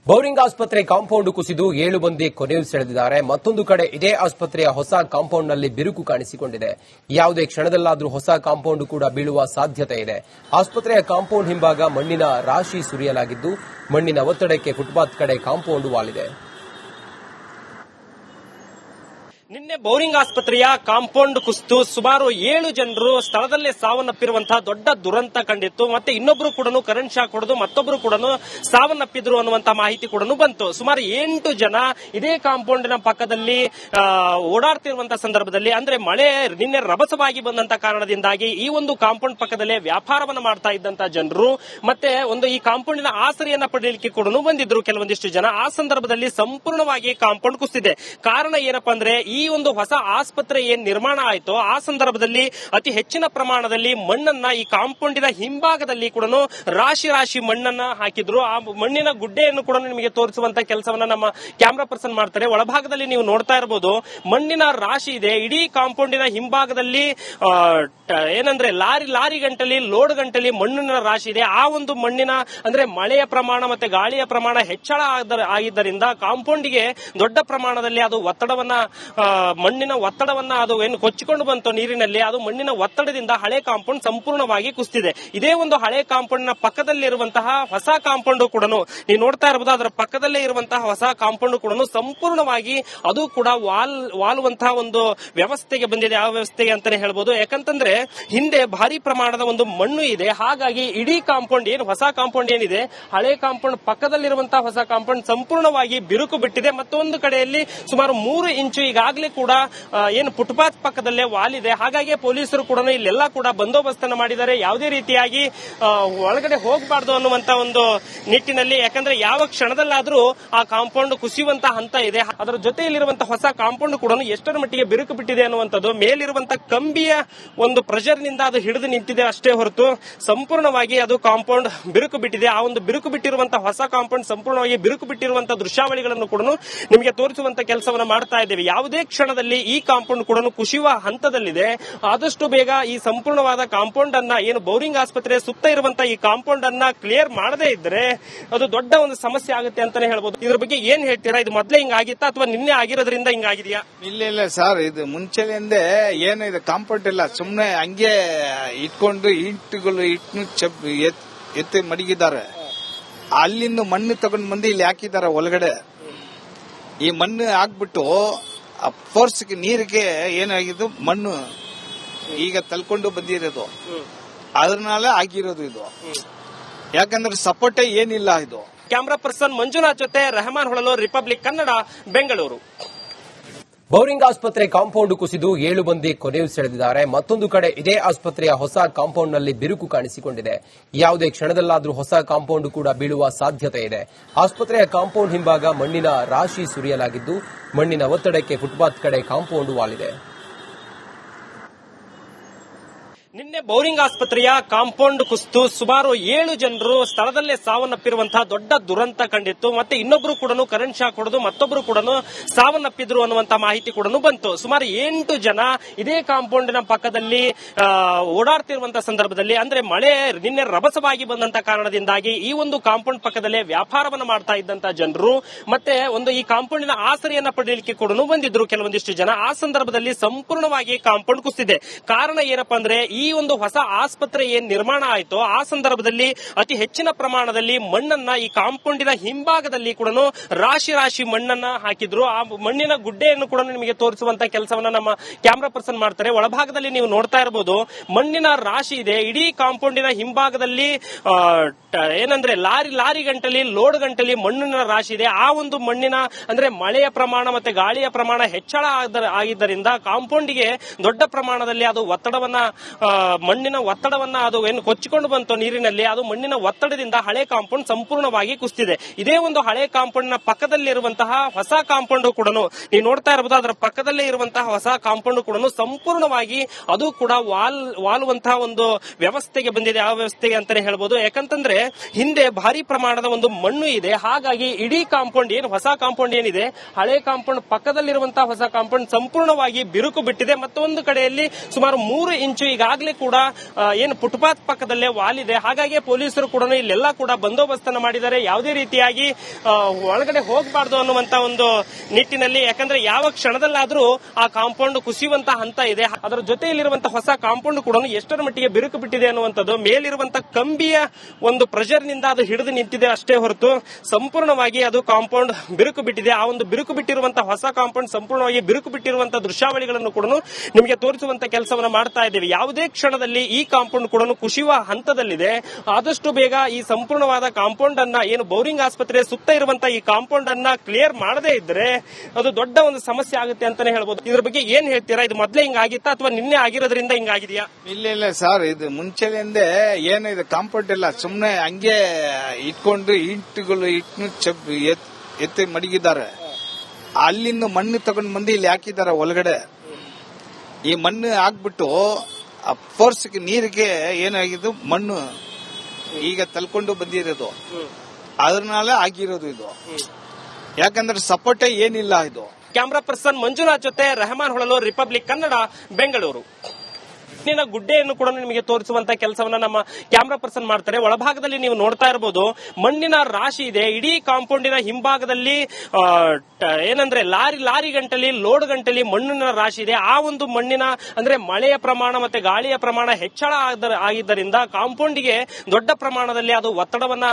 Bowring ಆಸ್ಪತ್ರೆ compound ಕುಸಿದು 7 ಮಂದಿ ಕೊನೆಯುಸಿರೆಳೆದಿದ್ದಾರೆ. ಮತ್ತೊಂದು ಕಡೆ ಇದೇ ಆಸ್ಪತ್ರೆಯ ಹೊಸ ಕಾಂಪೌಂಡ್ನಲ್ಲಿ ಬಿರುಕು ಕಾಣಿಸಿಕೊಂಡಿದೆ. ಯಾವುದೇ ಕ್ಷಣದಲ್ಲಾದರೂ ಹೊಸ ಕಾಂಪೌಂಡ್ ಕೂಡ ಬೀಳುವ ಸಾಧ್ಯತೆ ಇದೆ. ಆಸ್ಪತ್ರೆಯ ಕಾಂಪೌಂಡ್ ಹಿಂಭಾಗ ಮಣ್ಣಿನ ರಾಶಿ ಸುರಿಯಲಾಗಿದ್ದು, ಮಣ್ಣಿನ ಒತ್ತಡಕ್ಕೆ ಫುಟ್ಪಾತ್ ಕಡೆ ಕಾಂಪೌಂಡ್ ವಾಲಿದೆ. ನಿನ್ನೆ ಬೌರಿಂಗ್ ಆಸ್ಪತ್ರೆಯ ಕಾಂಪೌಂಡ್ ಕುಸಿದು ಸುಮಾರು 7 ಜನರು ಸ್ಥಳದಲ್ಲೇ ಸಾವನ್ನಪ್ಪಿರುವಂತಹ ದೊಡ್ಡ ದುರಂತ ಕಂಡಿತ್ತು. ಮತ್ತೆ ಇನ್ನೊಬ್ರು ಕೂಡ ಕರೆಂಟ್ ಶಾಕ್ ಹೊಡೆದು ಮತ್ತೊಬ್ರು ಕೂಡ ಸಾವನ್ನಪ್ಪಿದ್ರು ಅನ್ನುವಂತಹ ಮಾಹಿತಿ ಕೂಡ ಬಂತು. ಸುಮಾರು 8 ಜನ ಇದೇ ಕಾಂಪೌಂಡಿನ ಪಕ್ಕದಲ್ಲಿ ಓಡಾಡ್ತಿರುವಂತಹ ಸಂದರ್ಭದಲ್ಲಿ, ಅಂದ್ರೆ ಮಳೆ ನಿನ್ನೆ ರಭಸವಾಗಿ ಬಂದಂತ ಕಾರಣದಿಂದಾಗಿ ಈ ಒಂದು ಕಾಂಪೌಂಡ್ ಪಕ್ಕದಲ್ಲೇ ವ್ಯಾಪಾರವನ್ನ ಮಾಡ್ತಾ ಇದ್ದಂತಹ ಜನರು ಮತ್ತೆ ಈ ಕಾಂಪೌಂಡಿನ ಆಸರೆಯನ್ನ ಪಡೆಯಲಿಕ್ಕೆ ಕೂಡ ಬಂದಿದ್ರು ಕೆಲವೊಂದಿಷ್ಟು ಜನ. ಆ ಸಂದರ್ಭದಲ್ಲಿ ಸಂಪೂರ್ಣವಾಗಿ ಕಾಂಪೌಂಡ್ ಕುಸಿದಿದೆ. ಕಾರಣ ಏನಪ್ಪಾ ಅಂದ್ರೆ, ಈ ಒಂದು ಹೊಸ ಆಸ್ಪತ್ರೆ ಏನ್ ನಿರ್ಮಾಣ ಆಯಿತು ಆ ಸಂದರ್ಭದಲ್ಲಿ ಅತಿ ಹೆಚ್ಚಿನ ಪ್ರಮಾಣದಲ್ಲಿ ಮಣ್ಣನ್ನ ಈ ಕಾಂಪೌಂಡಿನ ಹಿಂಭಾಗದಲ್ಲಿ ಕೂಡ ರಾಶಿ ರಾಶಿ ಮಣ್ಣನ್ನ ಹಾಕಿದ್ರು. ಆ ಮಣ್ಣಿನ ಗುಡ್ಡೆಯನ್ನು ಕೂಡ ನಿಮಗೆ ತೋರಿಸುವಂತ ಕೆಲಸವನ್ನ ನಮ್ಮ ಕ್ಯಾಮೆರಾ ಪರ್ಸನ್ ಮಾಡ್ತಾರೆ. ಒಳಭಾಗದಲ್ಲಿ ನೀವು ನೋಡ್ತಾ ಇರಬಹುದು ಮಣ್ಣಿನ ರಾಶಿ ಇದೆ. ಇಡೀ ಕಾಂಪೌಂಡಿನ ಹಿಂಭಾಗದಲ್ಲಿ ಏನಂದ್ರೆ ಲಾರಿ ಗಂಟಲಿ ಲೋಡ್ ಗಂಟಲಿ ಮಣ್ಣಿನ ರಾಶಿ ಇದೆ. ಆ ಒಂದು ಮಣ್ಣಿನ ಅಂದ್ರೆ ಮಳೆಯ ಪ್ರಮಾಣ ಮತ್ತೆ ಗಾಳಿಯ ಪ್ರಮಾಣ ಹೆಚ್ಚಳ ಆಗಿದ್ದರಿಂದ ಕಾಂಪೌಂಡಿಗೆ ದೊಡ್ಡ ಪ್ರಮಾಣದಲ್ಲಿ ಅದು ಒತ್ತಡವನ್ನ ಮಣ್ಣಿನ ಒತ್ತಡವನ್ನ ಅದು ಏನು ಕೊಚ್ಚಿಕೊಂಡು ಬಂತು ನೀರಿನಲ್ಲಿ. ಅದು ಮಣ್ಣಿನ ಒತ್ತಡದಿಂದ ಹಳೆ ಕಾಂಪೌಂಡ್ ಸಂಪೂರ್ಣವಾಗಿ ಕುಸಿದಿದೆ. ಇದೇ ಒಂದು ಹಳೆ ಕಾಂಪೌಂಡ್ ನ ಪಕ್ಕದಲ್ಲಿರುವಂತಹ ಹೊಸ ಕಾಂಪೌಂಡ್ ಕೂಡ ನೀವು ನೋಡ್ತಾ ಇರಬಹುದು. ಅದರ ಪಕ್ಕದಲ್ಲೇ ಇರುವಂತಹ ಹೊಸ ಕಾಂಪೌಂಡ್ ಕೂಡ ಸಂಪೂರ್ಣವಾಗಿ ಅದು ಕೂಡ ವಾಲುವಂತಹ ಒಂದು ವ್ಯವಸ್ಥೆಗೆ ಬಂದಿದೆ. ಆ ವ್ಯವಸ್ಥೆಗೆ ಅಂತಾನೆ ಹೇಳ್ಬೋದು. ಯಾಕಂತಂದ್ರೆ ಹಿಂದೆ ಭಾರಿ ಪ್ರಮಾಣದ ಒಂದು ಮಣ್ಣು ಇದೆ. ಹಾಗಾಗಿ ಇಡೀ ಕಾಂಪೌಂಡ್ ಏನು ಹೊಸ ಕಾಂಪೌಂಡ್ ಏನಿದೆ, ಹಳೆ ಕಾಂಪೌಂಡ್ ಪಕ್ಕದಲ್ಲಿರುವಂತಹ ಹೊಸ ಕಾಂಪೌಂಡ್ ಸಂಪೂರ್ಣವಾಗಿ ಬಿರುಕು ಬಿಟ್ಟಿದೆ. ಮತ್ತೊಂದು ಕಡೆಯಲ್ಲಿ ಸುಮಾರು 3 ಇಂಚು ಈಗಾಗಲೇ ಕೂಡ ಏನು ಫುಟ್ಪಾತ್ ಪಕ್ಕದಲ್ಲೇ ವಾಲಿದೆ. ಹಾಗಾಗಿ ಪೊಲೀಸರು ಕೂಡ ಇಲ್ಲೆಲ್ಲ ಕೂಡ ಬಂದೋಬಸ್ತನ್ನು ಮಾಡಿದ್ದಾರೆ. ಯಾವುದೇ ರೀತಿಯಾಗಿ ಒಳಗಡೆ ಹೋಗಬಾರ್ದು ಅನ್ನುವಂತ ಒಂದು ನಿಟ್ಟಿನಲ್ಲಿ. ಯಾಕಂದ್ರೆ ಯಾವ ಕ್ಷಣದಲ್ಲಾದ್ರೂ ಆ ಕಾಂಪೌಂಡ್ ಕುಸಿಯುವಂತಹ ಹಂತ ಇದೆ. ಅದರ ಜೊತೆಯಲ್ಲಿರುವಂತಹ ಹೊಸ ಕಾಂಪೌಂಡ್ ಕೂಡ ಎಷ್ಟರ ಮಟ್ಟಿಗೆ ಬಿರುಕು ಬಿಟ್ಟಿದೆ ಅನ್ನುವಂಥದ್ದು ಮೇಲಿರುವಂತಹ ಕಂಬಿಯ ಒಂದು ಪ್ರೆಷರ್ ನಿಂದ ಅದು ಹಿಡಿದು ನಿಂತಿದೆ ಅಷ್ಟೇ ಹೊರತು ಸಂಪೂರ್ಣವಾಗಿ ಅದು ಕಾಂಪೌಂಡ್ ಬಿರುಕು ಬಿಟ್ಟಿದೆ. ಆ ಒಂದು ಬಿರುಕು ಬಿಟ್ಟಿರುವಂತಹ ಹೊಸ ಕಾಂಪೌಂಡ್ ಸಂಪೂರ್ಣವಾಗಿ ಬಿರುಕು ಬಿಟ್ಟಿರುವಂತಹ ದೃಶ್ಯಾವಳಿಗಳನ್ನು ಕೂಡ ನಿಮಗೆ ತೋರಿಸುವಂತ ಕೆಲಸವನ್ನ ಮಾಡ್ತಾ ಇದ್ದೇವೆ. ಯಾವುದೇ ಕ್ಷಣದಲ್ಲಿ ಈ ಕಾಂಪೌಂಡ್ ಕೂಡ ಕುಸಿಯುವ ಹಂತದಲ್ಲಿದೆ. ಆದಷ್ಟು ಬೇಗ ಈ ಸಂಪೂರ್ಣವಾದ ಕಾಂಪೌಂಡ್ ಅನ್ನ ಏನು ಬೌರಿಂಗ್ ಆಸ್ಪತ್ರೆ ಸುತ್ತ ಇರುವಂತಹ ಈ ಕಾಂಪೌಂಡ್ ಅನ್ನ ಕ್ಲಿಯರ್ ಮಾಡದೇ ಇದ್ರೆ ಅದು ದೊಡ್ಡ ಒಂದು ಸಮಸ್ಯೆ ಆಗುತ್ತೆ ಅಂತಾನೆ ಹೇಳ್ಬೋದು. ಇದ್ರ ಬಗ್ಗೆ ಏನ್ ಹೇಳ್ತೀರಾ? ಇದು ಮೊದಲೇ ಹಿಂಗಾಗಿತ್ತಾ ಅಥವಾ ನಿನ್ನೆ ಆಗಿರೋದ್ರಿಂದ ಹಿಂಗಾಗಿದೆಯಾ? ಇಲ್ಲ ಸರ್, ಇದು ಮುಂಚೆಲಿಂದ ಏನು ಇದು ಕಾಂಪೌಂಡ್ ಇಲ್ಲ, ಸುಮ್ನೆ ಹಂಗೆ ಇಟ್ಕೊಂಡು ಎತ್ತಿ ಮಡಗಿದ್ದಾರೆ. ಅಲ್ಲಿಂದ ಮಣ್ಣು ತಗೊಂಡ್ ಬಂದು ಇಲ್ಲಿ ಹಾಕಿದ್ದಾರೆ ಒಳಗಡೆ. ಈ ಮಣ್ಣು ಹಾಕ್ಬಿಟ್ಟು ಆ ಫೋರ್ಸ್ಗೆ ನೀರಿಗೆ ಏನಾಗಿದ್ದು ಮಣ್ಣು ಈಗ ತಲ್ಕೊಂಡು ಬಂದಿರೋದು, ಅದನ್ನಾಲೆ ಆಗಿರೋದು ಇದು. ಯಾಕಂದ್ರೆ ಸಪೋರ್ಟೇ ಏನಿಲ್ಲ ಇದು. ಕ್ಯಾಮರಾ ಪರ್ಸನ್ ಮಂಜುನಾಥ್ ಜೊತೆ ರೆಹಮಾನ್ ಹೊಳಲು, ರಿಪಬ್ಲಿಕ್ ಕನ್ನಡ, ಬೆಂಗಳೂರು. ಬೌರಿಂಗ್ ಆಸ್ಪತ್ರೆ ಕಾಂಪೌಂಡ್ ಕುಸಿದು 7 ಮಂದಿ ಕೊನೆಯುಸಿರೆಳೆದಿದ್ದಾರೆ. ಮತ್ತೊಂದು ಕಡೆ ಇದೇ ಆಸ್ಪತ್ರೆಯ ಹೊಸ ಕಾಂಪೌಂಡ್ನಲ್ಲಿ ಬಿರುಕು ಕಾಣಿಸಿಕೊಂಡಿದೆ. ಯಾವುದೇ ಕ್ಷಣದಲ್ಲಾದರೂ ಹೊಸ ಕಾಂಪೌಂಡ್ ಕೂಡ ಬೀಳುವ ಸಾಧ್ಯತೆ ಇದೆ. ಆಸ್ಪತ್ರೆಯ ಕಾಂಪೌಂಡ್ ಹಿಂಭಾಗ ಮಣ್ಣಿನ ರಾಶಿ ಸುರಿಯಲಾಗಿದ್ದು, ಮಣ್ಣಿನ ಒತ್ತಡಕ್ಕೆ ಫುಟ್ಪಾತ್ ಕಡೆ ಕಾಂಪೌಂಡ್ ವಾಲಿದೆ. ನಿನ್ನೆ ಬೌರಿಂಗ್ ಆಸ್ಪತ್ರೆಯ ಕಾಂಪೌಂಡ್ ಕುಸಿದು ಸುಮಾರು 7 ಜನರು ಸ್ಥಳದಲ್ಲೇ ಸಾವನ್ನಪ್ಪಿರುವಂತಹ ದೊಡ್ಡ ದುರಂತ ಕಂಡಿತ್ತು. ಮತ್ತೆ ಇನ್ನೊಬ್ರು ಕೂಡ ಕರೆಂಟ್ ಶಾಕ್ ಹೊಡೆದು ಮತ್ತೊಬ್ರು ಕೂಡ ಸಾವನ್ನಪ್ಪಿದ್ರು ಅನ್ನುವಂತಹ ಮಾಹಿತಿ ಕೂಡ ಬಂತು. ಸುಮಾರು 8 ಜನ ಇದೇ ಕಾಂಪೌಂಡಿನ ಪಕ್ಕದಲ್ಲಿ ಓಡಾಡ್ತಿರುವಂತಹ ಸಂದರ್ಭದಲ್ಲಿ, ಅಂದ್ರೆ ಮಳೆ ನಿನ್ನೆ ರಭಸವಾಗಿ ಬಂದಂತ ಕಾರಣದಿಂದಾಗಿ ಈ ಒಂದು ಕಾಂಪೌಂಡ್ ಪಕ್ಕದಲ್ಲೇ ವ್ಯಾಪಾರವನ್ನ ಮಾಡ್ತಾ ಇದ್ದಂತಹ ಜನರು ಮತ್ತೆ ಈ ಕಾಂಪೌಂಡಿನ ಆಸರೆಯನ್ನ ಪಡೆಯಲಿಕ್ಕೆ ಕೂಡ ಬಂದಿದ್ರು ಕೆಲವೊಂದಿಷ್ಟು ಜನ. ಆ ಸಂದರ್ಭದಲ್ಲಿ ಸಂಪೂರ್ಣವಾಗಿ ಕಾಂಪೌಂಡ್ ಕುಸಿದಿದೆ. ಕಾರಣ ಏನಪ್ಪಾ ಅಂದ್ರೆ, ಈ ಒಂದು ಹೊಸ ಆಸ್ಪತ್ರೆ ಏನ್ ನಿರ್ಮಾಣ ಆಯಿತು ಆ ಸಂದರ್ಭದಲ್ಲಿ ಅತಿ ಹೆಚ್ಚಿನ ಪ್ರಮಾಣದಲ್ಲಿ ಮಣ್ಣನ್ನ ಈ ಕಾಂಪೌಂಡಿನ ಹಿಂಭಾಗದಲ್ಲಿ ಕೂಡ ರಾಶಿ ರಾಶಿ ಮಣ್ಣನ್ನ ಹಾಕಿದ್ರು. ಆ ಮಣ್ಣಿನ ಗುಡ್ಡೆಯನ್ನು ಕೂಡ ನಿಮಗೆ ತೋರಿಸುವಂತ ಕೆಲಸವನ್ನ ನಮ್ಮ ಕ್ಯಾಮೆರಾ ಪರ್ಸನ್ ಮಾಡ್ತಾರೆ. ಒಳಭಾಗದಲ್ಲಿ ನೀವು ನೋಡ್ತಾ ಇರಬಹುದು ಮಣ್ಣಿನ ರಾಶಿ ಇದೆ. ಇಡೀ ಕಾಂಪೌಂಡಿನ ಹಿಂಭಾಗದಲ್ಲಿ ಏನಂದ್ರೆ ಲಾರಿ ಗಂಟಲಿ ಲೋಡ್ ಗಂಟಲಿ ಮಣ್ಣಿನ ರಾಶಿ ಇದೆ. ಆ ಒಂದು ಮಣ್ಣಿನ ಅಂದ್ರೆ ಮಳೆಯ ಪ್ರಮಾಣ ಮತ್ತೆ ಗಾಳಿಯ ಪ್ರಮಾಣ ಹೆಚ್ಚಳ ಆಗಿದ್ದರಿಂದ ಕಾಂಪೌಂಡಿಗೆ ದೊಡ್ಡ ಪ್ರಮಾಣದಲ್ಲಿ ಅದು ಒತ್ತಡವನ್ನ ಮಣ್ಣಿನ ಒತ್ತಡವನ್ನ ಅದು ಏನು ಕೊಚ್ಚಿಕೊಂಡು ಬಂತು ನೀರಿನಲ್ಲಿ. ಅದು ಮಣ್ಣಿನ ಒತ್ತಡದಿಂದ ಹಳೆ ಕಾಂಪೌಂಡ್ ಸಂಪೂರ್ಣವಾಗಿ ಕುಸಿದಿದೆ. ಇದೇ ಒಂದು ಹಳೆ ಕಾಂಪೌಂಡ್ ನ ಪಕ್ಕದಲ್ಲಿರುವಂತಹ ಹೊಸ ಕಾಂಪೌಂಡ್ ಕೂಡ ನೀವು ನೋಡ್ತಾ ಇರಬಹುದು. ಅದರ ಪಕ್ಕದಲ್ಲೇ ಇರುವಂತಹ ಹೊಸ ಕಾಂಪೌಂಡ್ ಕೂಡ ಸಂಪೂರ್ಣವಾಗಿ ಅದು ಕೂಡ ವಾಲುವಂತಹ ಒಂದು ವ್ಯವಸ್ಥೆಗೆ ಬಂದಿದೆ. ಆ ವ್ಯವಸ್ಥೆಗೆ ಅಂತಾನೆ ಹೇಳ್ಬೋದು. ಯಾಕಂತಂದ್ರೆ ಹಿಂದೆ ಭಾರಿ ಪ್ರಮಾಣದ ಒಂದು ಮಣ್ಣು ಇದೆ. ಹಾಗಾಗಿ ಇಡೀ ಕಾಂಪೌಂಡ್ ಏನು ಹೊಸ ಕಾಂಪೌಂಡ್ ಏನಿದೆ, ಹಳೆ ಕಾಂಪೌಂಡ್ ಪಕ್ಕದಲ್ಲಿರುವಂತಹ ಹೊಸ ಕಾಂಪೌಂಡ್ ಸಂಪೂರ್ಣವಾಗಿ ಬಿರುಕು ಬಿಟ್ಟಿದೆ. ಮತ್ತೊಂದು ಕಡೆಯಲ್ಲಿ ಸುಮಾರು 3 ಇಂಚು ಈಗಾಗಲೇ ಕೂಡ ಕೂಡ ಏನು ಫುಟ್ಪಾತ್ ಪಕ್ಕದಲ್ಲೇ ವಾಲಿದೆ. ಹಾಗಾಗಿ ಪೊಲೀಸರು ಕೂಡ ಇಲ್ಲೆಲ್ಲ ಕೂಡ ಬಂದೋಬಸ್ತನ್ನ ಮಾಡಿದ್ದಾರೆ. ಯಾವುದೇ ರೀತಿಯಾಗಿ ಒಳಗಡೆ ಹೋಗಬಾರ್ದು ಅನ್ನುವಂತ ಒಂದು ನಿಟ್ಟಿನಲ್ಲಿ, ಯಾಕಂದ್ರೆ ಯಾವ ಕ್ಷಣದಲ್ಲಾದ್ರೂ ಆ ಕಾಂಪೌಂಡ್ ಕುಸಿಯುವಂತ ಹಂತ ಇದೆ. ಅದರ ಜೊತೆಯಲ್ಲಿರುವಂತಹ ಹೊಸ ಕಾಂಪೌಂಡ್ ಕೂಡ ಎಷ್ಟರ ಮಟ್ಟಿಗೆ ಬಿರುಕು ಬಿಟ್ಟಿದೆ ಅನ್ನುವಂಥದ್ದು, ಮೇಲಿರುವಂತಹ ಕಂಬಿಯ ಒಂದು ಪ್ರೆಷರ್ ನಿಂದ ಅದು ಹಿಡಿದು ನಿಂತಿದೆ ಅಷ್ಟೇ ಹೊರತು ಸಂಪೂರ್ಣವಾಗಿ ಅದು ಕಾಂಪೌಂಡ್ ಬಿರುಕು ಬಿಟ್ಟಿದೆ. ಆ ಒಂದು ಬಿರುಕು ಬಿಟ್ಟಿರುವಂತಹ ಹೊಸ ಕಾಂಪೌಂಡ್ ಸಂಪೂರ್ಣವಾಗಿ ಬಿರುಕು ಬಿಟ್ಟಿರುವಂತಹ ದೃಶ್ಯಾವಳಿಗಳನ್ನು ಕೂಡ ನಿಮಗೆ ತೋರಿಸುವಂತ ಕೆಲಸವನ್ನ ಮಾಡ್ತಾ ಇದ್ದೇವೆ. ಯಾವುದೇ ಕ್ಷಣದಲ್ಲಿ ಈ ಕಾಂಪೌಂಡ್ ಕೂಡ ಕುಸಿಯುವ ಹಂತದಲ್ಲಿದೆ. ಆದಷ್ಟು ಬೇಗ ಈ ಸಂಪೂರ್ಣವಾದ ಕಾಂಪೌಂಡ್ ಅನ್ನ, ಏನು ಬೌರಿಂಗ್ ಆಸ್ಪತ್ರೆ ಸುತ್ತ ಇರುವಂತಹ ಈ ಕಾಂಪೌಂಡ್ ಅನ್ನ ಕ್ಲಿಯರ್ ಮಾಡದೇ ಇದ್ರೆ ಅದು ದೊಡ್ಡ ಒಂದು ಸಮಸ್ಯೆ ಆಗುತ್ತೆ ಅಂತಾನೆ ಹೇಳ್ಬೋದು. ಇದ್ರ ಬಗ್ಗೆ ಏನ್ ಹೇಳ್ತೀರಾ? ಇದು ಮೊದಲೇ ಹಿಂಗಾಗಿತ್ತಾ ಅಥವಾ ನಿನ್ನೆ ಆಗಿರೋದ್ರಿಂದ ಹಿಂಗಾಗಿದೆಯಾ? ಇಲ್ಲ ಸರ್, ಇದು ಮುಂಚೆಯಿಂದ ಏನು ಇದು ಕಾಂಪೌಂಡ್ ಇಲ್ಲ, ಸುಮ್ನೆ ಹಂಗೆ ಇಟ್ಕೊಂಡು ಇಟ್ಟುಗಳು ಎತ್ತಿ ಮಡಗಿದ್ದಾರೆ. ಅಲ್ಲಿಂದ ಮಣ್ಣು ತಗೊಂಡ್ ಬಂದು ಇಲ್ಲಿ ಹಾಕಿದ್ದಾರೆ ಒಳಗಡೆ. ಈ ಮಣ್ಣು ಹಾಕ್ಬಿಟ್ಟು ಆ ಫೋರ್ಸ್ಗೆ ನೀರಿಗೆ ಏನಾಗಿದ್ದು ಮಣ್ಣು ಈಗ ತಲ್ಕೊಂಡು ಬಂದಿರೋದು, ಅದನ್ನಾಲೆ ಆಗಿರೋದು ಇದು. ಯಾಕಂದ್ರೆ ಸಪೋರ್ಟೇ ಏನಿಲ್ಲ ಇದು. ಕ್ಯಾಮರಾ ಪರ್ಸನ್ ಮಂಜುನಾಥ್ ಜೊತೆ ರೆಹಮಾನ್ ಹೊಳಲು, ರಿಪಬ್ಲಿಕ್ ಕನ್ನಡ, ಬೆಂಗಳೂರು. ಮಣ್ಣಿನ ಗುಡ್ಡೆಯನ್ನು ಕೂಡ ನಿಮಗೆ ತೋರಿಸುವಂತ ಕೆಲಸವನ್ನ ನಮ್ಮ ಕ್ಯಾಮರಾ ಪರ್ಸನ್ ಮಾಡ್ತಾರೆ. ಒಳಭಾಗದಲ್ಲಿ ನೀವು ನೋಡ್ತಾ ಇರಬಹುದು ಮಣ್ಣಿನ ರಾಶಿ ಇದೆ. ಇಡೀ ಕಾಂಪೌಂಡಿನ ಹಿಂಭಾಗದಲ್ಲಿ ಏನಂದ್ರೆ ಲಾರಿ ಗಂಟಲಿ ಲೋಡ್ ಗಂಟಲಿ ಮಣ್ಣಿನ ರಾಶಿ ಇದೆ. ಆ ಒಂದು ಮಣ್ಣಿನ ಅಂದ್ರೆ ಮಳೆಯ ಪ್ರಮಾಣ ಮತ್ತೆ ಗಾಳಿಯ ಪ್ರಮಾಣ ಹೆಚ್ಚಳ ಆಗಿದ್ದರಿಂದ ಕಾಂಪೌಂಡಿಗೆ ದೊಡ್ಡ ಪ್ರಮಾಣದಲ್ಲಿ ಅದು ಒತ್ತಡವನ್ನ,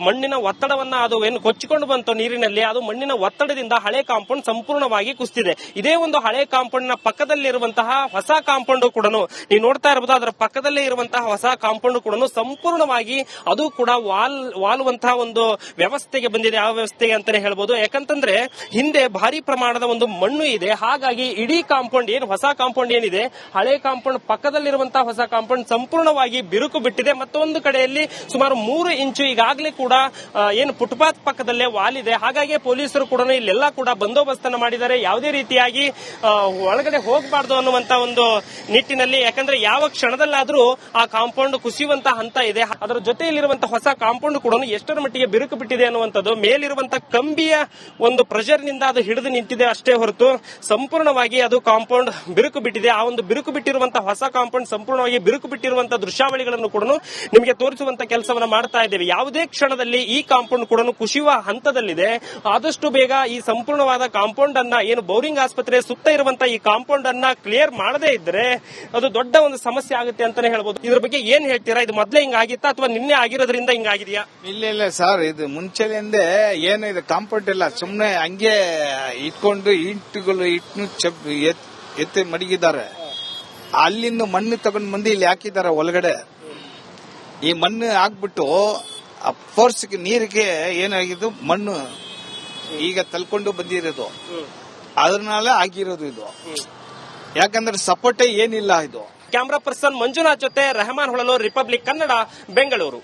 ಮಣ್ಣಿನ ಒತ್ತಡವನ್ನ ಅದು ಏನು ಕೊಚ್ಚಿಕೊಂಡು ಬಂತು ನೀರಿನಲ್ಲಿ. ಅದು ಮಣ್ಣಿನ ಒತ್ತಡದಿಂದ ಹಳೆ ಕಾಂಪೌಂಡ್ ಸಂಪೂರ್ಣವಾಗಿ ಕುಸಿದಿದೆ. ಇದೇ ಒಂದು ಹಳೆ ಕಾಂಪೌಂಡಿನ ಪಕ್ಕದಲ್ಲಿರುವಂತಹ ಹೊಸ ಕಾಂಪೌಂಡ್ ಕೂಡ ನೀವು ನೋಡ್ತಾ ಇರಬಹುದು. ಅದರ ಪಕ್ಕದಲ್ಲೇ ಇರುವಂತಹ ಹೊಸ ಕಾಂಪೌಂಡ್ ಕೂಡ ಸಂಪೂರ್ಣವಾಗಿ ಅದು ಕೂಡ ವಾಲುವಂತಹ ಒಂದು ವ್ಯವಸ್ಥೆಗೆ ಬಂದಿದೆ. ಆ ವ್ಯವಸ್ಥೆಗೆ ಅಂತಾನೆ ಹೇಳ್ಬೋದು. ಯಾಕಂತಂದ್ರೆ ಹಿಂದೆ ಭಾರಿ ಪ್ರಮಾಣದ ಒಂದು ಮಣ್ಣು ಇದೆ. ಹಾಗಾಗಿ ಇಡೀ ಕಾಂಪೌಂಡ್ ಏನು ಹೊಸ ಕಾಂಪೌಂಡ್ ಏನಿದೆ, ಹಳೆ ಕಾಂಪೌಂಡ್ ಪಕ್ಕದಲ್ಲಿರುವಂತಹ ಹೊಸ ಕಾಂಪೌಂಡ್ ಸಂಪೂರ್ಣವಾಗಿ ಬಿರುಕು ಬಿಟ್ಟಿದೆ. ಮತ್ತೊಂದು ಕಡೆಯಲ್ಲಿ ಸುಮಾರು 3 ಇಂಚು ಈಗಾಗಲೇ ಕೂಡ ಏನು ಫುಟ್ಪಾತ್ ಪಕ್ಕದಲ್ಲೇ ವಾಲಿದೆ. ಹಾಗಾಗಿ ಪೊಲೀಸರು ಕೂಡ ಇಲ್ಲೆಲ್ಲ ಕೂಡ ಬಂದೋಬಸ್ತನ್ನ ಮಾಡಿದ್ದಾರೆ. ಯಾವುದೇ ರೀತಿಯಾಗಿ ಒಳಗಡೆ ಹೋಗಬಾರ್ದು ಅನ್ನುವಂತ ಒಂದು ನಿಟ್ಟಿನಲ್ಲಿ, ಯಾಕಂದ್ರೆ ಯಾವ ಕ್ಷಣದಲ್ಲಾದ್ರೂ ಆ ಕಾಂಪೌಂಡ್ ಕುಸಿಯುವಂತ ಹಂತ ಇದೆ. ಅದರ ಜೊತೆಯಲ್ಲಿರುವಂತಹ ಹೊಸ ಕಾಂಪೌಂಡ್ ಕೂಡ ಎಷ್ಟರ ಮಟ್ಟಿಗೆ ಬಿರುಕು ಬಿಟ್ಟಿದೆ ಅನ್ನುವಂಥದ್ದು, ಮೇಲಿರುವಂತಹ ಕಂಬಿಯ ಒಂದು ಪ್ರೆಷರ್ ನಿಂದ ಅದು ಹಿಡಿದು ನಿಂತಿದೆ ಅಷ್ಟೇ ಹೊರತು ಸಂಪೂರ್ಣವಾಗಿ ಅದು ಕಾಂಪೌಂಡ್ ಬಿರುಕು ಬಿಟ್ಟಿದೆ. ಆ ಒಂದು ಬಿರುಕು ಬಿಟ್ಟಿರುವಂತಹ ಹೊಸ ಕಾಂಪೌಂಡ್ ಸಂಪೂರ್ಣವಾಗಿ ಬಿರುಕು ಬಿಟ್ಟಿರುವಂತಹ ದೃಶ್ಯಾವಳಿಗಳನ್ನು ಕೂಡ ನಿಮಗೆ ತೋರಿಸುವಂತ ಕೆಲಸವನ್ನ ಮಾಡ್ತಾ ಇದ್ದೇವೆ. ಯಾವುದೇ ಕ್ಷಣದಲ್ಲಿ ಈ ಕಾಂಪೌಂಡ್ ಕೂಡ ಕುಸಿಯುವ ಹಂತದಲ್ಲಿದೆ. ಆದಷ್ಟು ಬೇಗ ಈ ಸಂಪೂರ್ಣವಾದ ಕಾಂಪೌಂಡ್ ಅನ್ನ, ಏನು ಬೌರಿಂಗ್ ಆಸ್ಪತ್ರೆ ಸುತ್ತ ಇರುವಂತಹ ಈ ಕಾಂಪೌಂಡ್ ಅನ್ನ ಕ್ಲಿಯರ್ ಮಾಡದೇ ಇದ್ರೆ ಅದು ದೊಡ್ಡ ಒಂದು ಸಮಸ್ಯೆ ಆಗುತ್ತೆ ಅಂತಾನೆ ಹೇಳ್ಬೋದು. ಇದ್ರ ಬಗ್ಗೆ ಏನ್ ಹೇಳ್ತೀರಾ? ಇದು ಮೊದಲೇ ಹಿಂಗಾಗಿತ್ತಾ ಅಥವಾ ನಿನ್ನೆ ಆಗಿರೋದ್ರಿಂದ ಹಿಂಗಾಗಿದೆಯಾ? ಇಲ್ಲ ಸರ್, ಇದು ಮುಂಚೆಯಿಂದ ಏನು ಇದು ಕಾಂಪೌಂಡ್ ಇಲ್ಲ, ಸುಮ್ನೆ ಹಂಗೆ ಇಟ್ಕೊಂಡು ಇಟ್ಟುಗಳು ಎತ್ತಿ ಮಡಗಿದ್ದಾರೆ. ಅಲ್ಲಿಂದ ಮಣ್ಣು ತಗೊಂಡ್ ಬಂದು ಇಲ್ಲಿ ಹಾಕಿದ್ದಾರೆ ಒಳಗಡೆ. ಈ ಮಣ್ಣು ಹಾಕ್ಬಿಟ್ಟು ಆ ಫೋರ್ಸ್ಗೆ ನೀರಿಗೆ ಏನಾಗಿದ್ದು ಮಣ್ಣು ಈಗ ತಲ್ಕೊಂಡು ಬಂದಿರೋದು, ಅದನ್ನಾಲೆ ಆಗಿರೋದು ಇದು. ಯಾಕಂದ್ರೆ ಸಪೋರ್ಟೇ ಏನಿಲ್ಲ ಇದು. ಕ್ಯಾಮರಾ ಪರ್ಸನ್ ಮಂಜುನಾಥ್ ಜೊತೆ ರೆಹಮಾನ್ ಹೊಳಲು, ರಿಪಬ್ಲಿಕ್ ಕನ್ನಡ, ಬೆಂಗಳೂರು.